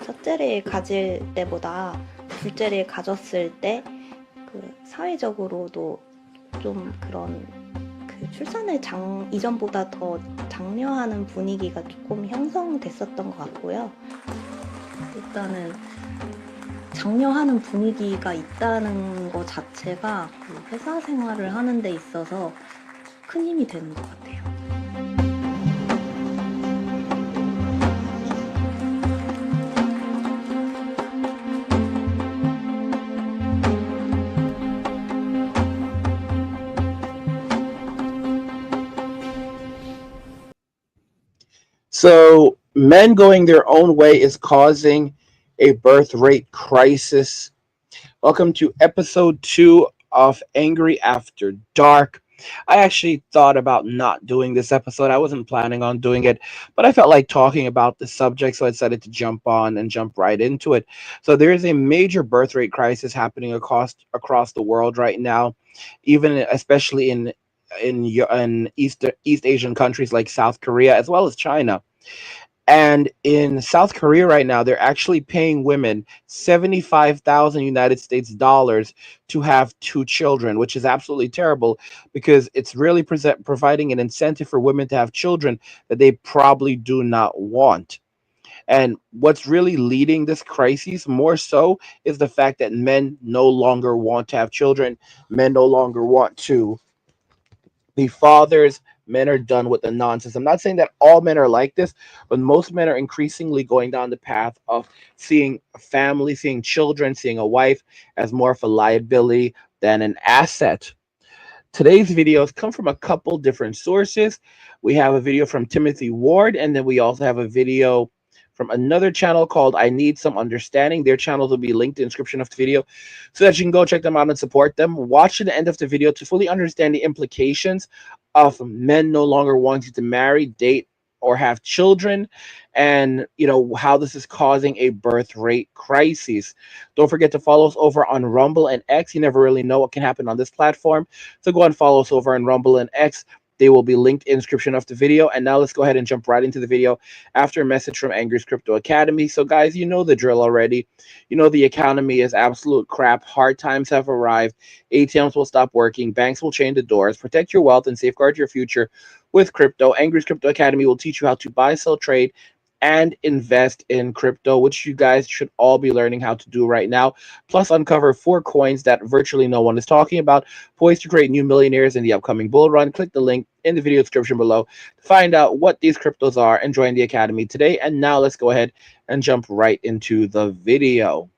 첫째를 가질 때보다 둘째를 가졌을 때 사회적으로도 좀 그런 출산을 이전보다 더 장려하는 분위기가 조금 형성됐었던 것 같고요. 일단은 장려하는 분위기가 있다는 것 자체가 회사 생활을 하는 데 있어서 큰 힘이 되는 것 같아요. So, men going their own way is causing a birth rate crisis. Welcome to episode 2 of Angry After Dark. I actually thought about not doing this episode. I wasn't planning on doing it, but I felt like talking about the subject, so I decided to jump on and jump right into it. So there is a major birth rate crisis happening across the world right now, even especially in East Asian countries like South Korea as well as China. And in South Korea right now, they're actually paying women 75,000 United States dollars to have 2 children, which is absolutely terrible because it's really providing an incentive for women to have children that they probably do not want. And what's really leading this crisis more so is the fact that men no longer want to have children. Men no longer want to be fathers. Men are done with the nonsense. I'm not saying that all men are like this, but most men are increasingly going down the path of seeing a family, seeing children, seeing a wife as more of a liability than an asset. Today's videos come from a couple different sources. We have a video from Timothy Ward, and then we also have a video from another channel called I Need Some Understanding. Their channels will be linked in the description of the video so that you can go check them out and support them. Watch to the end of the video to fully understand the implications of men no longer wanting to marry, date, or have children, and how this is causing a birth rate crisis. Don't forget to follow us over on Rumble and X. You never really know what can happen on this platform, so go and follow us over on Rumble and X. They will be linked in the description of the video. And now let's go ahead and jump right into the video after a message from Angry's Crypto Academy. So guys, you know the drill already. You know the economy is absolute crap. Hard times have arrived. ATMs will stop working. Banks will chain the doors. Protect your wealth and safeguard your future with crypto. Angry's Crypto Academy will teach you how to buy, sell, trade, and invest in crypto, which you guys should all be learning how to do right now. Plus, uncover 4 coins that virtually no one is talking about, poised to create new millionaires in the upcoming bull run. Click the link in the video description below to find out what these cryptos are and join the academy today. And now let's go ahead and jump right into the video.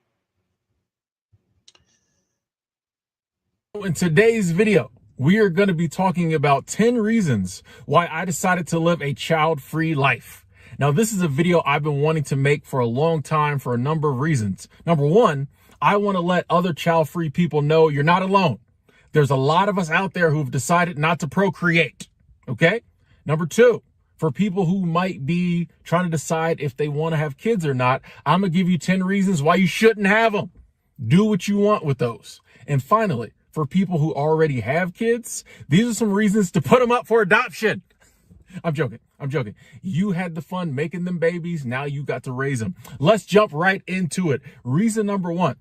In today's video, we are going to be talking about 10 reasons why I decided to live a child-free life. Now, this is a video I've been wanting to make for a long time for a number of reasons. Number one, I want to let other child-free people know you're not alone. There's a lot of us out there who've decided not to procreate, okay? Number two, for people who might be trying to decide if they want to have kids or not, I'm going to give you 10 reasons why you shouldn't have them. Do what you want with those. And finally, for people who already have kids, these are some reasons to put them up for adoption. I'm joking. You had the fun making them babies. Now you got to raise them. Let's jump right into it. Reason number one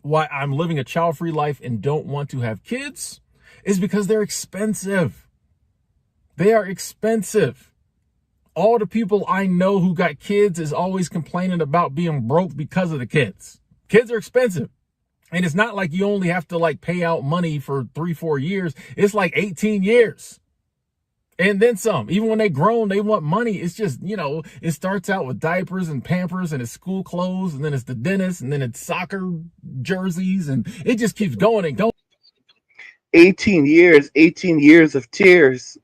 why I'm living a child-free life and don't want to have kids is because they're expensive. They are expensive. All the people I know who got kids is always complaining about being broke because of the kids. Kids are expensive. And it's not like you only have to pay out money for 3-4 years. It's like 18 years. And then some. Even when they grown, they want money. It's just, it starts out with diapers and Pampers and it's school clothes and then it's the dentist and then it's soccer jerseys and it just keeps going and going. 18 years of tears.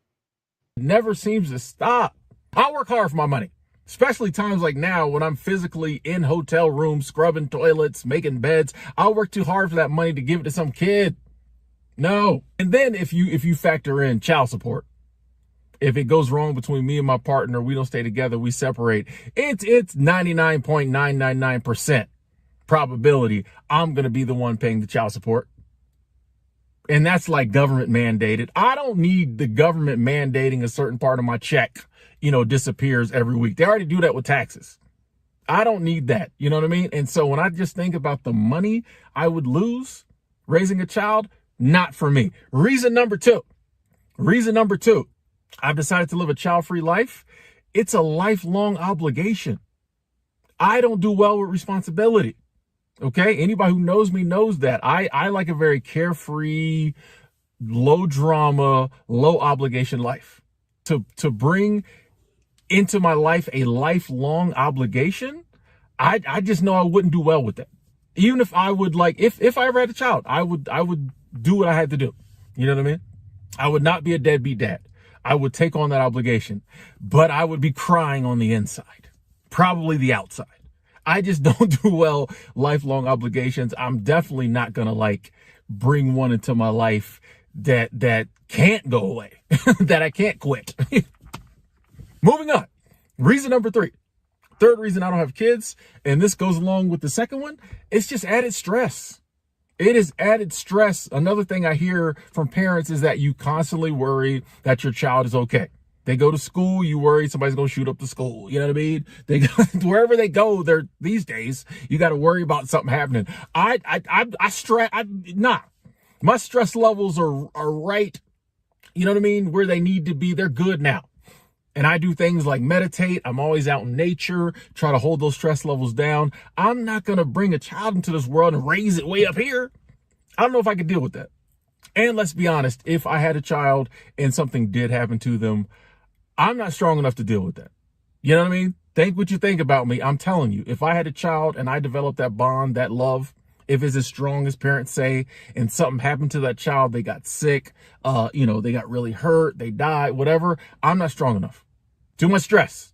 It never seems to stop. I work hard for my money, especially times like now when I'm physically in hotel rooms, scrubbing toilets, making beds. I'll work too hard for that money to give it to some kid. No. And then if you factor in child support, if it goes wrong between me and my partner, we don't stay together, we separate, it's 99.999% probability I'm going to be the one paying the child support. And that's like government mandated. I don't need the government mandating a certain part of my check, disappears every week. They already do that with taxes. I don't need that. You know what I mean? And so when I just think about the money I would lose raising a child, not for me. Reason number two, I've decided to live a child-free life. It's a lifelong obligation. I don't do well with responsibility. Okay. Anybody who knows me knows that I like a very carefree, low drama, low obligation life. To bring into my life a lifelong obligation, I just know I wouldn't do well with that. Even if I would if I ever had a child, I would do what I had to do. You know what I mean? I would not be a deadbeat dad. I would take on that obligation, but I would be crying on the inside, probably the outside. I just don't do well lifelong obligations. I'm definitely not going to bring one into my life that can't go away, that I can't quit. Moving on. Reason number three. Third reason I don't have kids, and this goes along with the second one, it's just added stress. It is added stress. Another thing I hear from parents is that you constantly worry that your child is okay. They go to school, you worry somebody's going to shoot up the school. You know what I mean? They wherever they go, these days, you got to worry about something happening. My stress levels are right. You know what I mean? Where they need to be. They're good now. And I do things like meditate. I'm always out in nature, try to hold those stress levels down. I'm not going to bring a child into this world and raise it way up here. I don't know if I could deal with that. And let's be honest, if I had a child and something did happen to them, I'm not strong enough to deal with that. You know what I mean? Think what you think about me. I'm telling you, if I had a child and I developed that bond, that love, if it's as strong as parents say, and something happened to that child, they got sick, they got really hurt, they died, whatever, I'm not strong enough. Too much stress.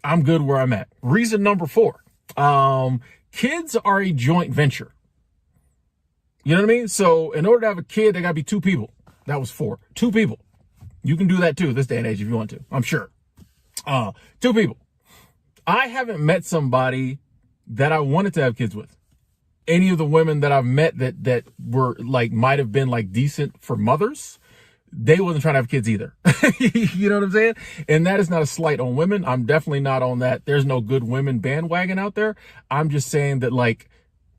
I'm good where I'm at. Reason number 4. Kids are a joint venture. You know what I mean? So in order to have a kid, there got to be 2 people. That was 4. 2 people. You can do that too this day and age if you want to, I'm sure. 2 people. I haven't met somebody that I wanted to have kids with. Any of the women that I've met that were might have been decent for mothers, they wasn't trying to have kids either. You know what I'm saying? And that is not a slight on women. I'm definitely not on that. There's no good women bandwagon out there. I'm just saying that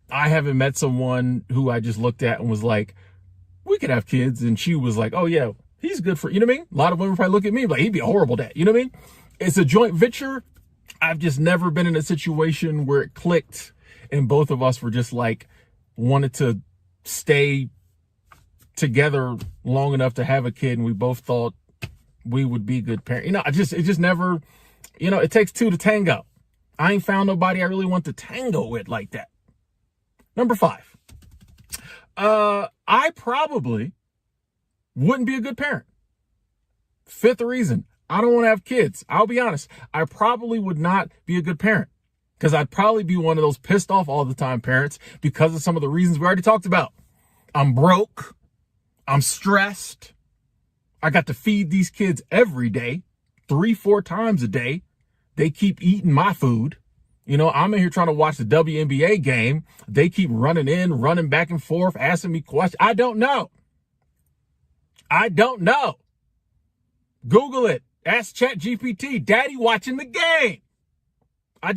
I haven't met someone who I just looked at and was like, we could have kids. And she was like, oh yeah, he's good for, you know what I mean? A lot of women probably look at me like, he'd be a horrible dad. You know what I mean? It's a joint venture. I've just never been in a situation where it clicked and both of us were just wanted to stay together long enough to have a kid, and we both thought we would be good parents. It just never, it takes 2 to tango. I ain't found nobody I really want to tango with like that. Number 5. I probably wouldn't be a good parent. 5th reason, I don't want to have kids. I'll be honest. I probably would not be a good parent because I'd probably be one of those pissed off all the time parents because of some of the reasons we already talked about. I'm broke. I'm stressed. I got to feed these kids every day, 3-4 times a day. They keep eating my food. I'm in here trying to watch the WNBA game. They keep running back and forth, asking me questions. I don't know. Google it. Ask ChatGPT. Daddy watching the game. I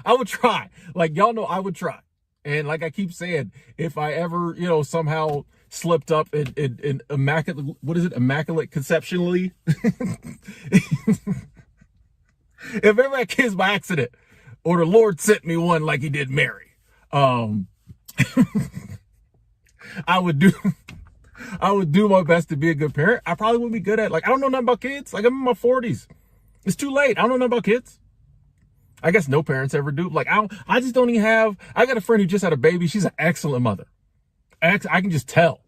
would try. Y'all know I would try. And like I keep saying, if I ever, somehow slipped up in immaculate, immaculate conceptionally? If ever I had kids by accident, or the Lord sent me one like he did Mary, I would do my best to be a good parent. I probably wouldn't be good at, I don't know nothing about kids. I'm in my 40s. It's too late. I don't know nothing about kids. I guess no parents ever do. I just don't even have, I got a friend who just had a baby. She's an excellent mother. I can just tell.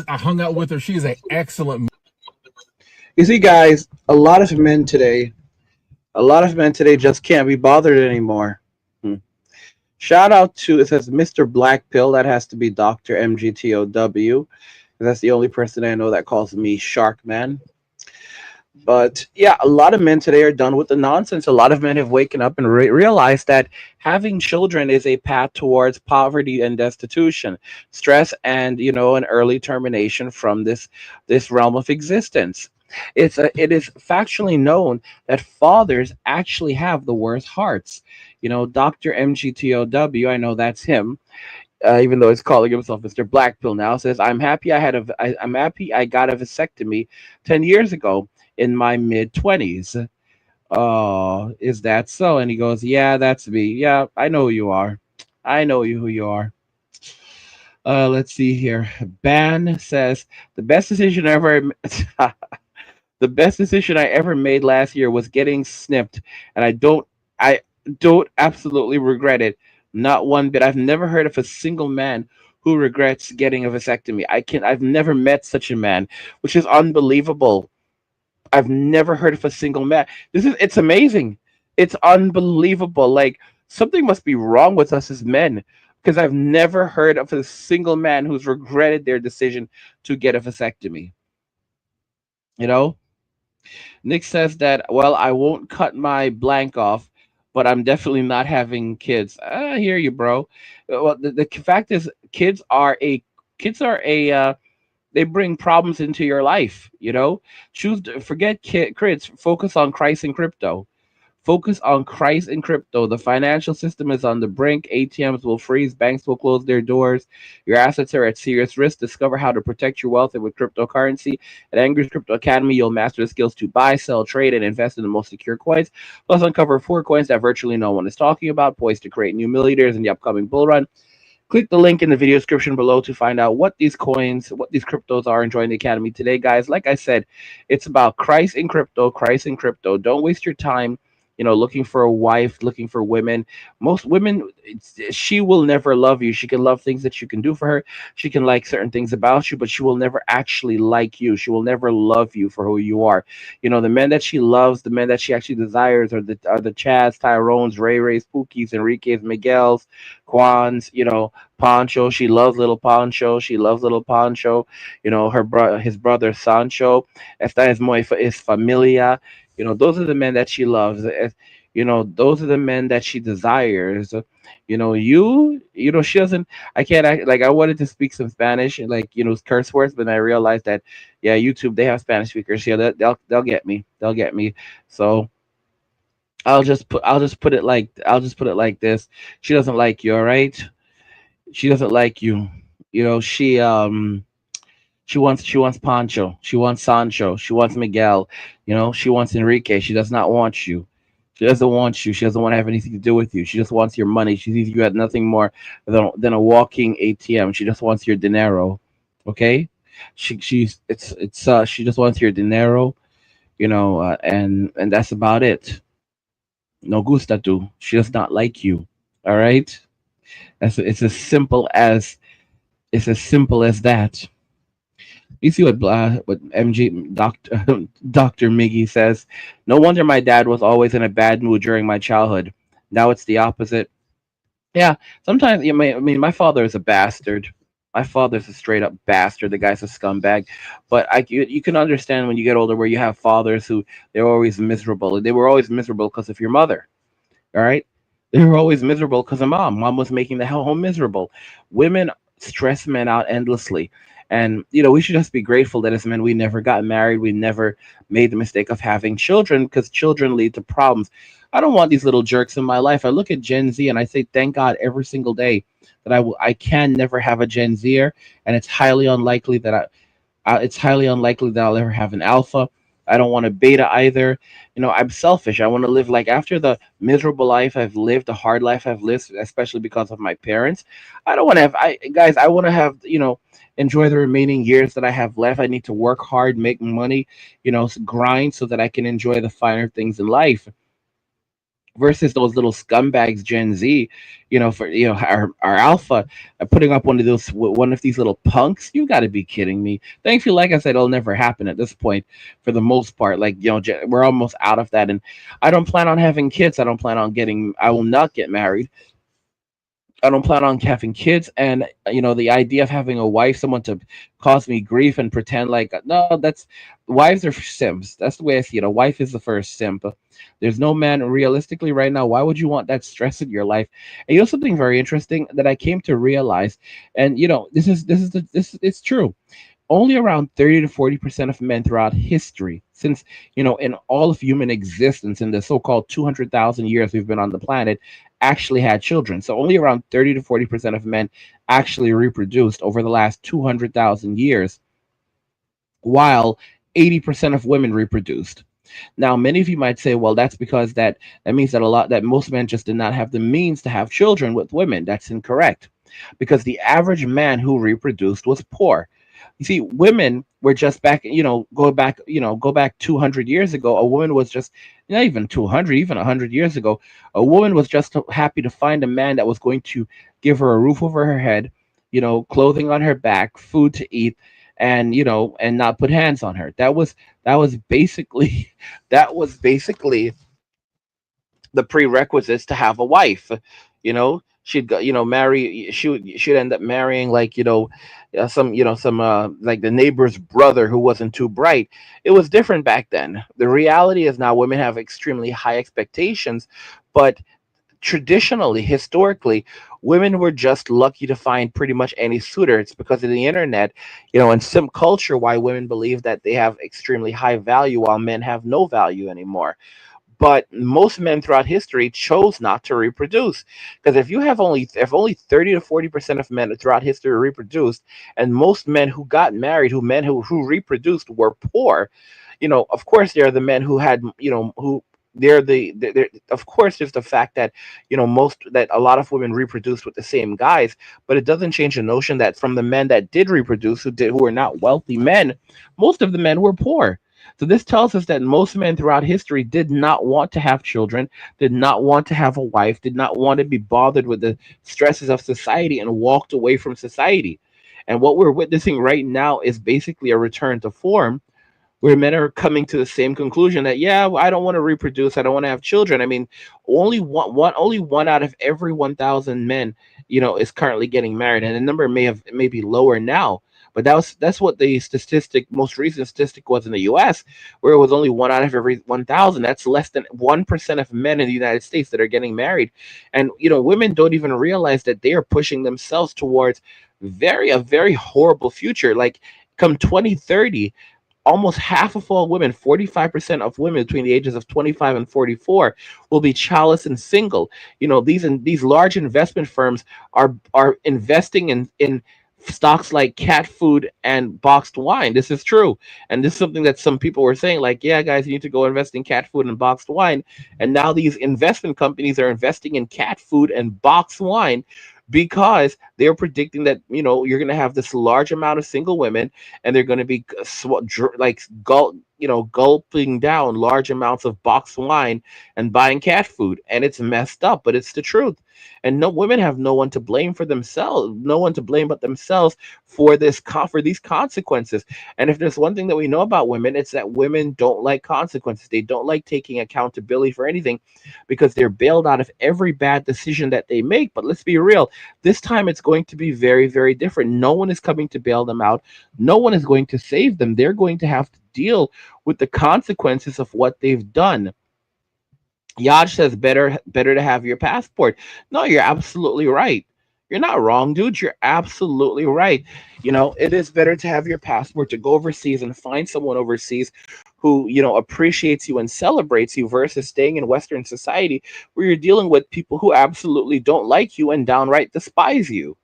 I hung out with her. She is an excellent mother. You see, guys, a lot of men today just can't be bothered anymore. Shout out to, it says Mr. Black Pill. That has to be Dr. MGTOW. That's the only person I know that calls me Shark Man. But yeah, a lot of men today are done with the nonsense. A lot of men have waken up and realized that having children is a path towards poverty and destitution, stress, and an early termination from this realm of existence. It is factually known that fathers actually have the worst hearts. Dr. MGTOW, I know that's him, even though he's calling himself Mr. Blackpill now, says, I'm happy I got a vasectomy 10 years ago in my mid 20s. Oh, is that so? And he goes, yeah, that's me. Yeah, I know who you are. I know who you are. Let's see here. Ban says the best decision ever. The best decision I ever made last year was getting snipped, and I don't absolutely regret it. Not one bit. I've never heard of a single man who regrets getting a vasectomy. I've never met such a man, which is unbelievable. I've never heard of a single man. It's amazing. It's unbelievable. Like, something must be wrong with us as men, because I've never heard of a single man who's regretted their decision to get a vasectomy. You know? Nick says that, well, I won't cut my blank off, but I'm definitely not having kids. I hear you, bro. Well, the fact is, kids are a they bring problems into your life. Forget kids. Focus on Christ and crypto. Focus on Christ and crypto. The financial system is on the brink. ATMs will freeze. Banks will close their doors. Your assets are at serious risk. Discover how to protect your wealth with cryptocurrency. At Angry's Crypto Academy, you'll master the skills to buy, sell, trade, and invest in the most secure coins. Plus, uncover 4 coins that virtually no one is talking about, poised to create new millionaires in the upcoming bull run. Click the link in the video description below to find out what these cryptos are, and join the academy today, guys. Like I said, it's about Christ in crypto, Christ in crypto. Don't waste your time, looking for a wife, looking for women. Most women, she will never love you. She can love things that you can do for her. She can like certain things about you, but she will never actually like you. She will never love you for who you are. The men that she loves, the men that she actually desires are the Chads, Tyrones, Ray Rays, Pookies, Enriquez, Miguel's, Juan's, Pancho. She loves little Pancho. She loves little Pancho. His brother Sancho. Esta es muy es familia. Those are the men that she loves. Those are the men that she desires. She doesn't. I can't act like I wanted to speak some Spanish, like curse words, but I realized that, yeah, YouTube, they have Spanish speakers. Yeah, they'll get me. They'll get me. So I'll just put it like this. She doesn't like you, all right? She doesn't like you. She wants Pancho. She wants Sancho. She wants Miguel. She wants Enrique. She does not want you. She doesn't want you. She doesn't want to have anything to do with you. She just wants your money. She sees you at nothing more than a walking ATM. She just wants your dinero. Okay? She just wants your dinero, and that's about it. No gusta tu. She does not like you. All right? It's as simple as that. You see what MG Doctor Doctor Miggy says. No wonder my dad was always in a bad mood during my childhood. Now it's the opposite. Yeah, sometimes I mean, my father is a bastard. My father's a straight up bastard. The guy's a scumbag. But you can understand when you get older where you have fathers who they're always miserable. They were always miserable because of your mother. All right. They were always miserable because of mom. Mom was making the hell home miserable. Women stress men out endlessly. And, we should just be grateful that as men, we never got married. We never made the mistake of having children, because children lead to problems. I don't want these little jerks in my life. I look at Gen Z and I say, thank God every single day that I can never have a Gen Zer. And it's highly unlikely that I'll ever have an alpha. I don't want a beta either. I'm selfish. I want to live, like, after the miserable life I've lived, the hard life I've lived, especially because of my parents. I don't want to have, guys, I want to have, enjoy the remaining years that I have left. I need to work hard, make money, grind so that I can enjoy the finer things in life, versus those little scumbags Gen Z, for our alpha, putting up one of these little punks. You got to be kidding me. Thankfully, like I said, it'll never happen at this point for the most part. Like, we're almost out of that, and I don't plan on having kids. I will not get married. I don't plan on having kids, and the idea of having a wife, someone to cause me grief and pretend like no, that's wives are simps. That's the way I see it. A wife is the first simp. There's no man realistically right now. Why would you want that stress in your life? And something very interesting that I came to realize, and this is it's true. Only around 30 to 40% of men throughout history, since in all of human existence, in the so-called 200,000 years we've been on the planet, actually had children. So only around 30 to 40% of men actually reproduced over the last 200,000 years, while 80% of women reproduced. Now, many of you might say, well, that's because that means that most men just did not have the means to have children with women. That's incorrect, because the average man who reproduced was poor. You see, women were just back, go back 200 years ago. A woman was just, not even 200, even 100 years ago, a woman was just happy to find a man that was going to give her a roof over her head, clothing on her back, food to eat, and not put hands on her. That was basically that was basically the prerequisites to have a wife. She'd go, marry. She'd end up marrying, like, some like the neighbor's brother who wasn't too bright. It was different back then. The reality is now women have extremely high expectations, but traditionally, historically, women were just lucky to find pretty much any suitor. It's because of the internet, and some culture, why women believe that they have extremely high value while men have no value anymore. But most men throughout history chose not to reproduce, because if only 30 to 40% of men throughout history reproduced, and most men who got married, who reproduced, were poor. Of course there are the men who had, who they're of course there's the fact that most that a lot of women reproduced with the same guys, but it doesn't change the notion that from the men that did reproduce, who were not wealthy men, most of the men were poor. So this tells us that most men throughout history did not want to have children, did not want to have a wife, did not want to be bothered with the stresses of society, and walked away from society. And what we're witnessing right now is basically a return to form, where men are coming to the same conclusion that, yeah, well, I don't want to reproduce, I don't want to have children. I mean, only one out of every 1,000 men, is currently getting married, and the number may be lower now. But that's what the most recent statistic was in the U.S., where it was only one out of every 1,000. That's less than 1% of men in the United States that are getting married, and women don't even realize that they are pushing themselves towards a very horrible future. Like, come 2030, almost half of all women, 45% of women between the ages of 25 and 44, will be childless and single. These large investment firms are investing in stocks like cat food and boxed wine. This is true. And this is something that some people were saying, like, yeah, guys, you need to go invest in cat food and boxed wine. And now these investment companies are investing in cat food and boxed wine, because they're predicting that you're going to have this large amount of single women, and they're going to be gulping down large amounts of boxed wine and buying cat food. And it's messed up, but it's the truth. And no women have no one to blame for themselves, no one to blame but themselves for these consequences. And if there's one thing that we know about women, it's that women don't like consequences. They don't like taking accountability for anything, because they're bailed out of every bad decision that they make. But let's be real, this time it's going to be very, very different. No one is coming to bail them out. No one is going to save them. They're going to have to deal with the consequences of what they've done. Yaj says, better to have your passport. No, you're absolutely right. You're not wrong, dude. You're absolutely right. It is better to have your passport, to go overseas and find someone overseas who, appreciates you and celebrates you, versus staying in Western society where you're dealing with people who absolutely don't like you and downright despise you.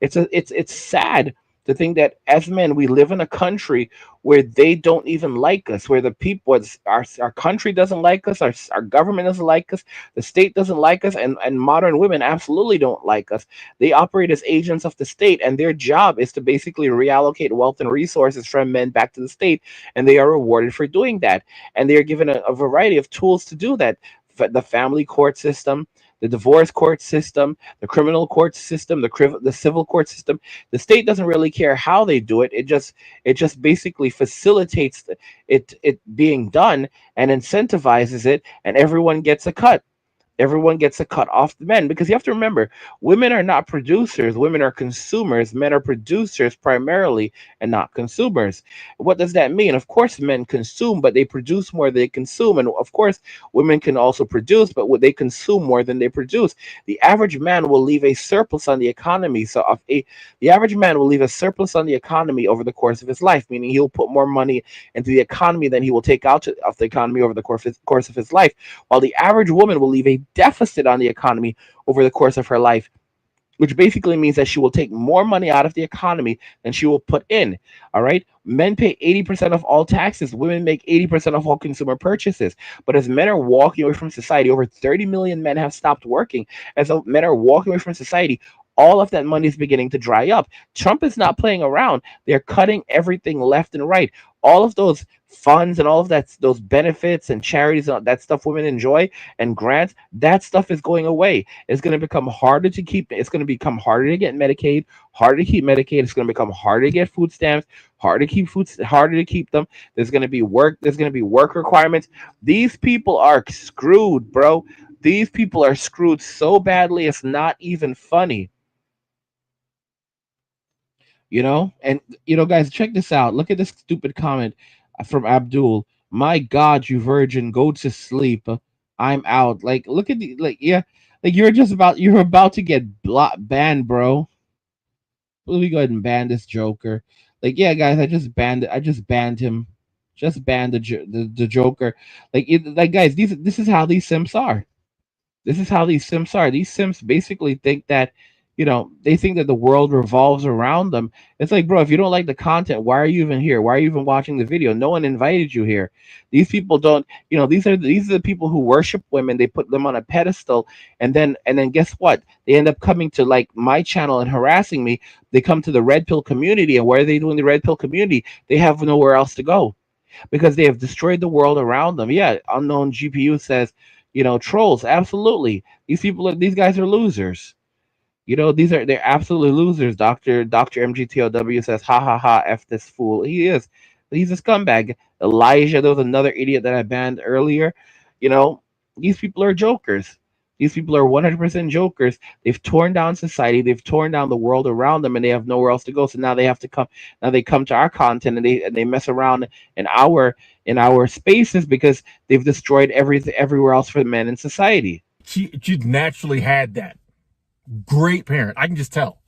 It's sad to think that as men we live in a country where they don't even like us, where the people, our country doesn't like us, our government doesn't like us, the state doesn't like us, and modern women absolutely don't like us. They operate as agents of the state, and their job is to basically reallocate wealth and resources from men back to the state, and they are rewarded for doing that. And they are given a variety of tools to do that. The family court system, the divorce court system, the criminal court system, the civil court system. The state doesn't really care how they do it. It just basically facilitates it being done, and incentivizes it, and everyone gets a cut. Everyone gets a cut off the men, because you have to remember, women are not producers, women are consumers. Men are producers primarily and not consumers. What does that mean? Of course, men consume, but they produce more than they consume. And of course, women can also produce, but what they consume more than they produce. The average man will leave a surplus on the economy. The average man will leave a surplus on the economy over the course of his life, meaning he'll put more money into the economy than he will take out of the economy over the course of his life, while the average woman will leave a deficit on the economy over the course of her life, which basically means that she will take more money out of the economy than she will put in. All right. Men pay 80% of all taxes. Women make 80% of all consumer purchases. But as men are walking away from society, over 30 million men have stopped working. As men are walking away from society, all of that money is beginning to dry up. Trump is not playing around. They're cutting everything left and right. All of those funds and all of that, those benefits and charities, and that stuff women enjoy and grants, that stuff is going away. It's going to become harder to keep. It's going to become harder to get Medicaid, harder to keep Medicaid. It's going to become harder to get food stamps, harder to keep them. There's going to be work. There's going to be work requirements. These people are screwed, bro. These people are screwed so badly, it's not even funny. And guys, check this out. Look at this stupid comment from Abdul. My God, you virgin, go to sleep. I'm out. Like, look at yeah, like you're about to get banned, bro. Let me go ahead and ban this Joker. Like, yeah, guys, I just banned him. Just banned the Joker. Like, guys, this is how these simps are. This is how these simps are. These simps basically think that, they think that the world revolves around them. It's like, bro, if you don't like the content, why are you even here? Why are you even watching the video? No one invited you here. These people don't, these are the people who worship women. They put them on a pedestal, and then guess what? They end up coming to like my channel and harassing me. They come to the red pill community, and what are they doing in the red pill community? They have nowhere else to go because they have destroyed the world around them. Yeah, unknown GPU says, trolls. Absolutely. These guys are losers. They're absolutely losers. Dr. MGTOW says, ha ha ha, F this fool. He's a scumbag. Elijah, there was another idiot that I banned earlier. You know, these people are jokers. These people are 100% jokers. They've torn down society. They've torn down the world around them, and they have nowhere else to go. So now they have to come. Now they come to our content, and they mess around in our spaces because they've destroyed everything everywhere else for men in society. She naturally had that. Great parent. I can just tell.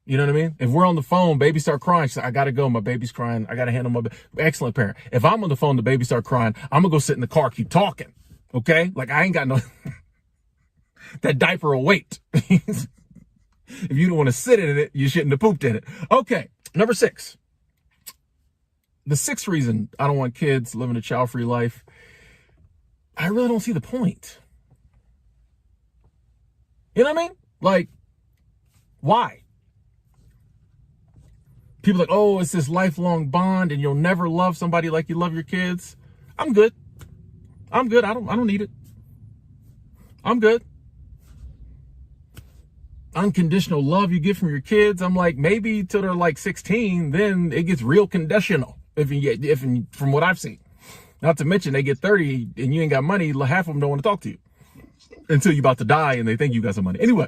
You know what I mean? If we're on the phone, baby start crying. She's like, I gotta go. My baby's crying. I gotta handle my excellent parent. If I'm on the phone, the baby start crying, I'm gonna go sit in the car, keep talking. Okay? Like I ain't got no that diaper will wait. If you don't want to sit in it, you shouldn't have pooped in it. Okay. Number 6. The 6th reason I don't want kids living a child-free life, I really don't see the point. You know what I mean? Like, why? People are like, oh, it's this lifelong bond and you'll never love somebody like you love your kids. I'm good. I don't need it. I'm good. Unconditional love you get from your kids. I'm like, maybe till they're like 16, then it gets real conditional. From what I've seen. Not to mention they get 30 and you ain't got money. Half of them don't want to talk to you until you're about to die and they think you got some money. Anyway,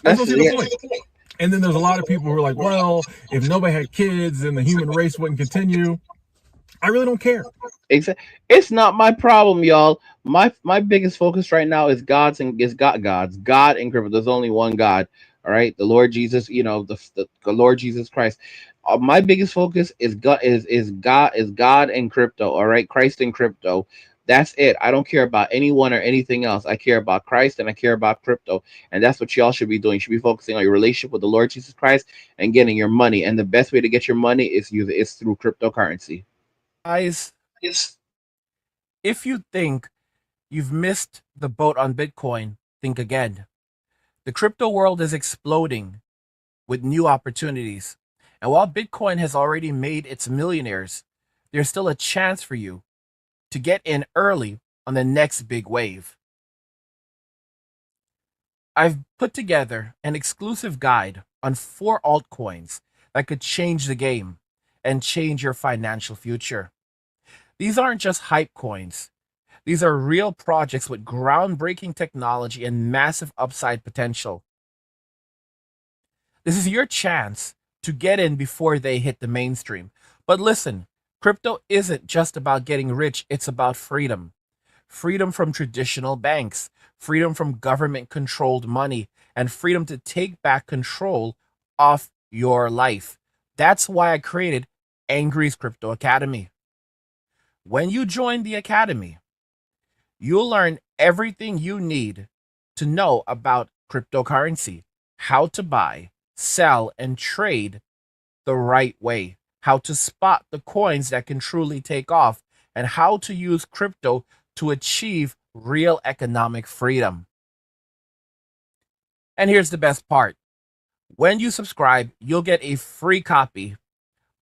that's the point. And then there's a lot of people who are like, well, if nobody had kids, then the human race wouldn't continue. I really don't care. It's not my problem, y'all. My biggest focus right now is God and crypto. There's only one God. All right, the Lord Jesus. The Lord Jesus Christ. My biggest focus is God. Is God and crypto. All right, Christ and crypto. That's it. I don't care about anyone or anything else. I care about Christ and I care about crypto. And that's what y'all should be doing. You should be focusing on your relationship with the Lord Jesus Christ and getting your money. And the best way to get your money is through cryptocurrency. Guys, if you think you've missed the boat on Bitcoin, think again. The crypto world is exploding with new opportunities. And while Bitcoin has already made its millionaires, there's still a chance for you to get in early on the next big wave. I've put together an exclusive guide on 4 altcoins that could change the game and change your financial future. These aren't just hype coins. These are real projects with groundbreaking technology and massive upside potential. This is your chance to get in before they hit the mainstream. But listen, crypto isn't just about getting rich, it's about freedom. Freedom from traditional banks, freedom from government controlled money, and freedom to take back control of your life. That's why I created Angry's Crypto Academy. When you join the academy, you'll learn everything you need to know about cryptocurrency, how to buy, sell, and trade the right way, how to spot the coins that can truly take off, and how to use crypto to achieve real economic freedom. And here's the best part. When you subscribe, you'll get a free copy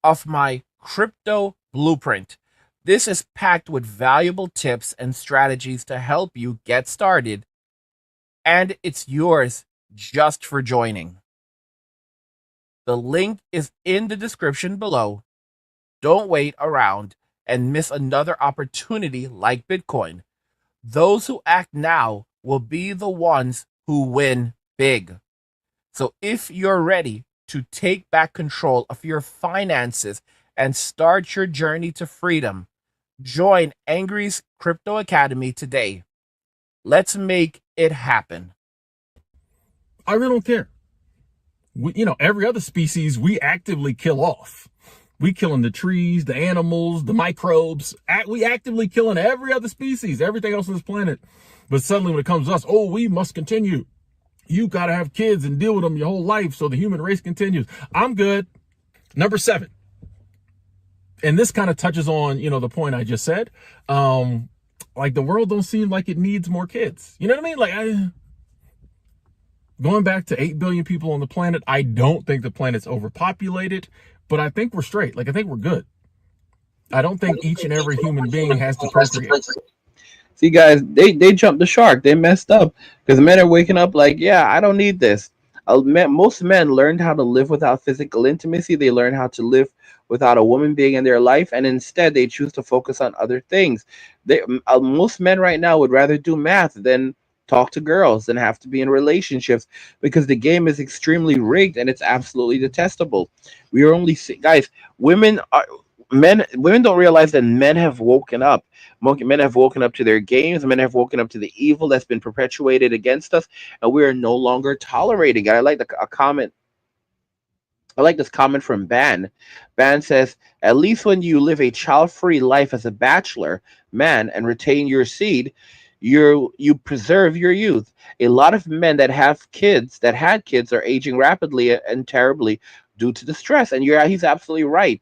of my crypto blueprint. This is packed with valuable tips and strategies to help you get started, and it's yours just for joining. The link is in the description below. Don't wait around and miss another opportunity like Bitcoin. Those who act now will be the ones who win big. So if you're ready to take back control of your finances and start your journey to freedom, join Angry's Crypto Academy today. Let's make it happen. I really don't care. Every other species we actively kill off. We killing the trees, the animals, the microbes. We actively killing every other species, everything else on this planet. But suddenly when it comes to us, oh, we must continue. You got to have kids and deal with them your whole life so the human race continues. I'm good. Number 7. And this kind of touches on, the point I just said. Like the world don't seem like it needs more kids. You know what I mean? Like going back to 8 billion people on the planet, I don't think the planet's overpopulated, but I think we're straight. Like I think we're good. I don't think each and every human being has to procreate. See, guys, they jumped the shark. They messed up because men are waking up like, yeah, I don't need this. Most men learned how to live without physical intimacy. They learned how to live without a woman being in their life, and instead they choose to focus on other things. Most men right now would rather do math than talk to girls than have to be in relationships because the game is extremely rigged and it's absolutely detestable. We are only guys, women don't realize that men have woken up. Men have woken up to their games. Men have woken up to the evil that's been perpetuated against us, and we are no longer tolerating it. I like a comment. I like this comment from Ban. Ban says, "At least when you live a child-free life as a bachelor man and retain your seed, you preserve your youth. A lot of men that had kids are aging rapidly and terribly due to the stress." And he's absolutely right.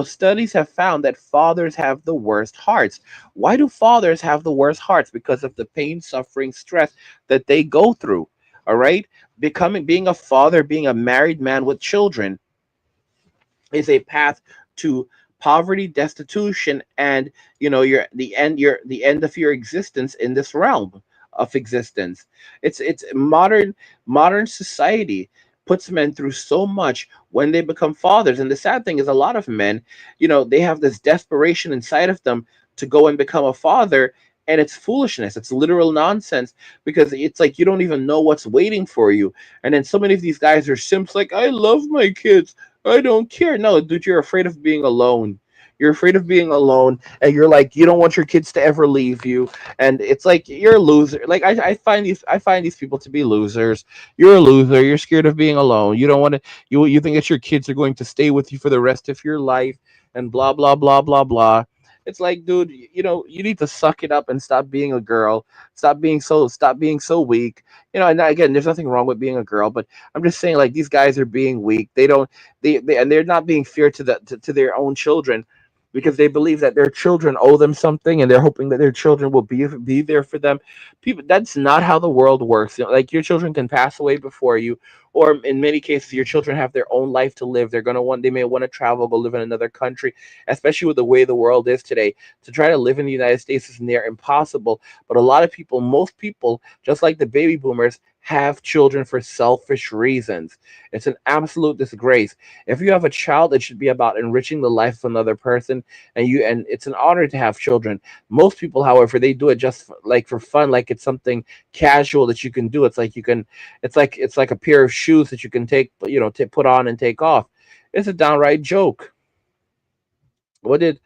Studies have found that fathers have the worst hearts. Why do fathers have the worst hearts? Because of the pain, suffering, stress that they go through. All right, being a father, being a married man with children, is a path to poverty, destitution, and the end of your existence in this realm of existence. It's modern society puts men through so much when they become fathers. And the sad thing is a lot of men, they have this desperation inside of them to go and become a father, and it's foolishness. It's literal nonsense because it's like you don't even know what's waiting for you. And then so many of these guys are simps like, I love my kids, I don't care. No, dude, you're afraid of being alone. You're afraid of being alone, and you're like, you don't want your kids to ever leave you, and it's like you're a loser. Like I find these people to be losers. You're a loser. You're scared of being alone. You don't want to. You think that your kids are going to stay with you for the rest of your life, and blah blah blah blah blah. It's like, dude, you need to suck it up and stop being a girl. Stop being so weak. And again, there's nothing wrong with being a girl, but I'm just saying, like, these guys are being weak. They don't, and they're not being fair to their own children because they believe that their children owe them something, and they're hoping that their children will be there for them. People, that's not how the world works. Like, your children can pass away before you, or in many cases, your children have their own life to live. They may want to travel, go live in another country, especially with the way the world is today. To try to live in the United States is near impossible. But most people, just like the baby boomers, have children for selfish reasons. It's an absolute disgrace. If you have a child, it should be about enriching the life of another person, and it's an honor to have children. Most people, however, they do it just like for fun, like it's something casual that you can do. It's like you can, it's like a pair of shoes that you can take, put on and take off. It's a downright joke. What did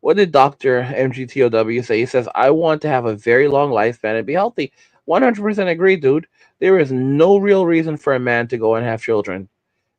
what did Dr. MGTOW say? He says, I want to have a very long lifespan and be healthy. 100% agree, dude. There is no real reason for a man to go and have children.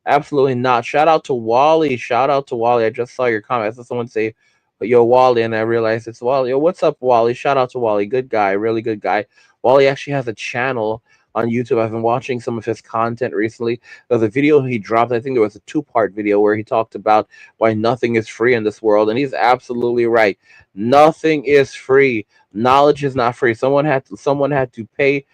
Absolutely not. Shout out to Wally. Shout out to Wally. I just saw your comment. I saw someone say, yo, Wally, and I realized it's Wally. Yo, what's up, Wally? Shout out to Wally. Good guy. Really good guy. Wally actually has a channel on YouTube. I've been watching some of his content recently. There's a video he dropped. I think there was a two-part video where he talked about why nothing is free in this world, and he's absolutely right. Nothing is free. Knowledge is not free. Someone had to pay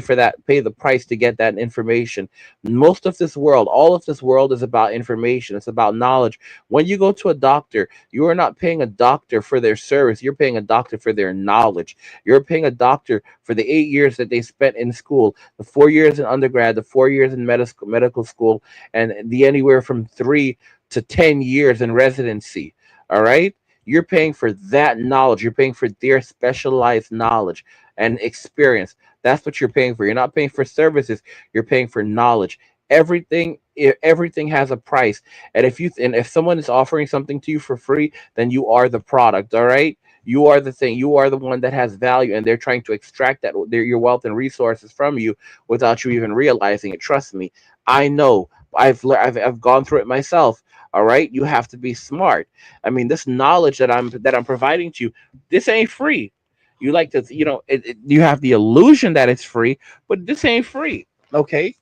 for that, pay the price to get that information. Most of this world, all of this world is about information. It's about knowledge. When you go to a doctor, you are not paying a doctor for their service. You're paying a doctor for their knowledge. You're paying a doctor for the 8 years that they spent in school, the 4 years in undergrad, the 4 years in medical school, and the anywhere from 3 to 10 years in residency. All right? You're paying for that knowledge. You're paying for their specialized knowledge and experience. That's what you're paying for. You're not paying for services. You're paying for knowledge. Everything has a price. And if someone is offering something to you for free, then you are the product. All right. You are the thing. You are the one that has value, and they're trying to extract your wealth and resources from you without you even realizing it. Trust me, I know. I've gone through it myself. All right. You have to be smart. I mean, this knowledge that I'm providing to you, this ain't free. You like to, you have the illusion that it's free, but this ain't free. Okay.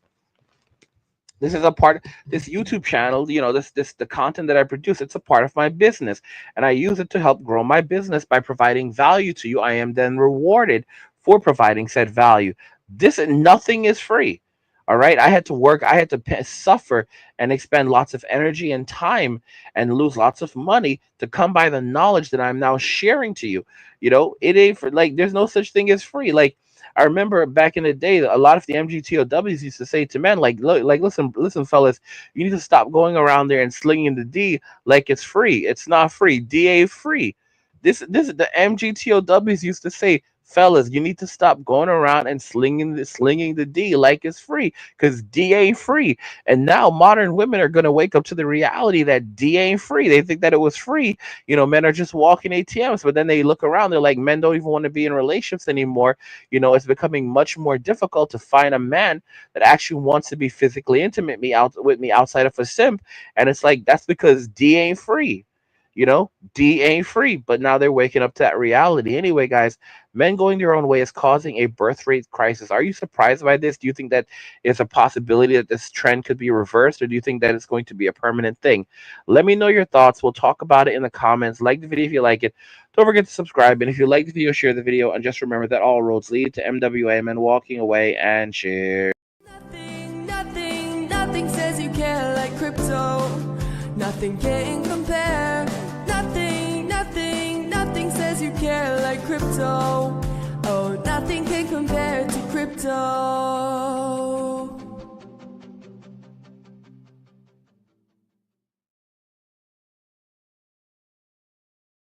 This is a part, this YouTube channel, the content that I produce, it's a part of my business, and I use it to help grow my business by providing value to you. I am then rewarded for providing said value. Nothing is free. All right. I had to work. I had to suffer and expend lots of energy and time and lose lots of money to come by the knowledge that I'm now sharing to you. It ain't for, like, there's no such thing as free. Like, I remember back in the day, a lot of the MGTOWs used to say to men, like, look, like, listen, fellas, you need to stop going around there and slinging the D like it's free. It's not free. D ain't free. This is the MGTOWs used to say, fellas, you need to stop going around and slinging the D like it's free, because D ain't free. And now modern women are going to wake up to the reality that D ain't free. They think that it was free. Men are just walking ATMs, but then they look around, they're like, men don't even want to be in relationships anymore. It's becoming much more difficult to find a man that actually wants to be physically intimate with me outside of a simp. And it's like, that's because D ain't free. D ain't free, but now they're waking up to that reality. Anyway, guys, men going their own way is causing a birth rate crisis. Are you surprised by this? Do you think that it's a possibility that this trend could be reversed, or do you think that it's going to be a permanent thing? Let me know your thoughts. We'll talk about it in the comments. Like the video if you like it. Don't forget to subscribe, and if you like the video, share the video, and just remember that all roads lead to MWM and walking away and share. Nothing says you care like crypto. Nothing can compare. Nothing says you care like crypto. Oh, nothing can compare to crypto.